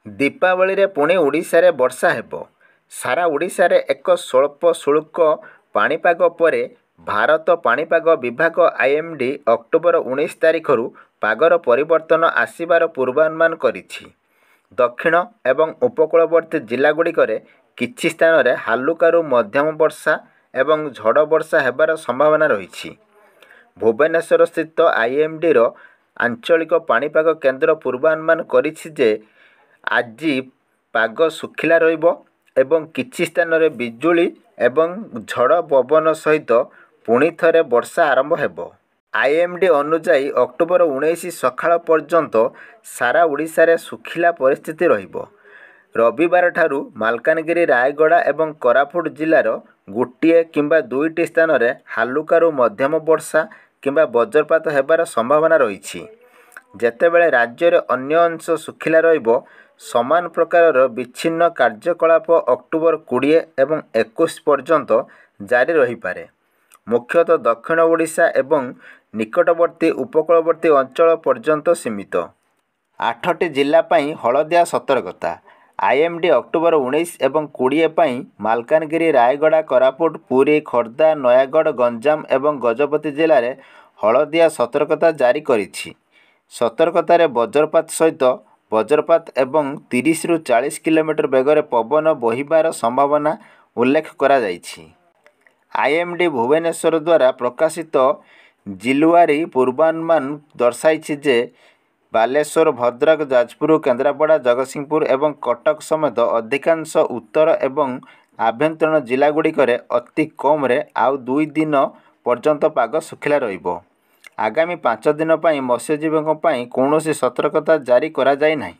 ଦୀପାବଳିରେ ପୁଣି ଓଡ଼ିଶାରେ ବର୍ଷା ହେବ। ସାରା ଓଡ଼ିଶାରେ ଏକ ସ୍ୱଳ୍ପ ଶୁଳ୍କ ପାଣିପାଗ ପରେ ଭାରତ ପାଣିପାଗ ବିଭାଗ (IMD) ଅକ୍ଟୋବର 19 ତାରିଖରୁ ପାଗର ପରିବର୍ତ୍ତନ ଆସିବାର ପୂର୍ବାନୁମାନ କରିଛି। ଦକ୍ଷିଣ ଏବଂ ଉପକୂଳବର୍ତ୍ତୀ ଜିଲ୍ଲାଗୁଡ଼ିକରେ କିଛି ସ୍ଥାନରେ ହାଲୁକାରୁ ମଧ୍ୟମ ବର୍ଷା ଏବଂ ଝଡ଼ ବର୍ଷା ହେବାର ସମ୍ଭାବନା ରହିଛି। ଭୁବନେଶ୍ୱରସ୍ଥିତ IMDର ଆଞ୍ଚଳିକ ପାଣିପାଗ କେନ୍ଦ୍ର ପୂର୍ବାନୁମାନ କରିଛି ଯେ ଆଜି ପାଗ ଶୁଖିଲା ରହିବ ଏବଂ କିଛି ସ୍ଥାନରେ ବିଜୁଳି ଏବଂ ଝଡ଼ ପବନ ସହିତ ପୁଣି ଥରେ ବର୍ଷା ଆରମ୍ଭ ହେବ। IMD ଅନୁଯାୟୀ ଅକ୍ଟୋବର 19 ସକାଳ ପର୍ଯ୍ୟନ୍ତ ସାରା ଓଡ଼ିଶାରେ ଶୁଖିଲା ପରିସ୍ଥିତି ରହିବ। ରବିବାରଠାରୁ ମାଲକାନଗିରି, ରାୟଗଡ଼ା ଏବଂ କୋରାପୁଟ ଜିଲ୍ଲାର ଗୋଟିଏ କିମ୍ବା ଦୁଇଟି ସ୍ଥାନରେ ହାଲୁକାରୁ ମଧ୍ୟମ ବର୍ଷା କିମ୍ବା ବଜ୍ରପାତ ହେବାର ସମ୍ଭାବନା ରହିଛି। ଯେତେବେଳେ ରାଜ୍ୟର ଅନ୍ୟ ଅଂଶ ଶୁଖିଲା ରହିବ। ସମାନ ପ୍ରକାରର ବିଚ୍ଛିନ୍ନ କାର୍ଯ୍ୟକଳାପ ଅକ୍ଟୋବର 20 ଏବଂ 21 ପର୍ଯ୍ୟନ୍ତ ଜାରି ରହିପାରେ। ମୁଖ୍ୟତଃ ଦକ୍ଷିଣ ଓଡ଼ିଶା ଏବଂ ନିକଟବର୍ତ୍ତୀ ଉପକୂଳବର୍ତ୍ତୀ ଅଞ୍ଚଳ ପର୍ଯ୍ୟନ୍ତ ସୀମିତ। 8ଟି ଜିଲ୍ଲା ପାଇଁ ହଳଦିଆ ସତର୍କତା। IMD ଅକ୍ଟୋବର 19 ଏବଂ 20 ପାଇଁ ମାଲକାନଗିରି, ରାୟଗଡ଼ା, କୋରାପୁଟ, ପୁରୀ, ଖୋର୍ଦ୍ଧା, ନୟାଗଡ଼, ଗଞ୍ଜାମ ଏବଂ ଗଜପତି ଜିଲ୍ଲାରେ ହଳଦିଆ ସତର୍କତା ଜାରି କରିଛି। ସତର୍କତାରେ ବଜ୍ରପାତ ସହିତ ବଜ୍ରପାତ ଏବଂ 30ରୁ 40 କିଲୋମିଟର ବେଗରେ ପବନ ବହିବାର ସମ୍ଭାବନା ଉଲ୍ଲେଖ କରାଯାଇଛି। IMD ଭୁବନେଶ୍ୱର ଦ୍ୱାରା ପ୍ରକାଶିତ ଜିଲ୍ଲାୱାରୀ ପୂର୍ବାନୁମାନ ଦର୍ଶାଇଛି ଯେ ବାଲେଶ୍ୱର, ଭଦ୍ରକ, ଯାଜପୁର, କେନ୍ଦ୍ରାପଡ଼ା, ଜଗତସିଂହପୁର ଏବଂ କଟକ ସମେତ ଅଧିକାଂଶ ଉତ୍ତର ଏବଂ ଆଭ୍ୟନ୍ତରୀଣ ଜିଲ୍ଲାଗୁଡ଼ିକରେ ଅତି କମ୍ରେ ଆଉ 2 ଦିନ ପର୍ଯ୍ୟନ୍ତ ପାଗ ଶୁଖିଲା ରହିବ। ଆଗାମୀ 5 ଦିନ ପାଇଁ ମତ୍ସ୍ୟଜୀବୀଙ୍କ ପାଇଁ କୌଣସି ସତର୍କତା ଜାରି କରାଯାଇ ନାହିଁ।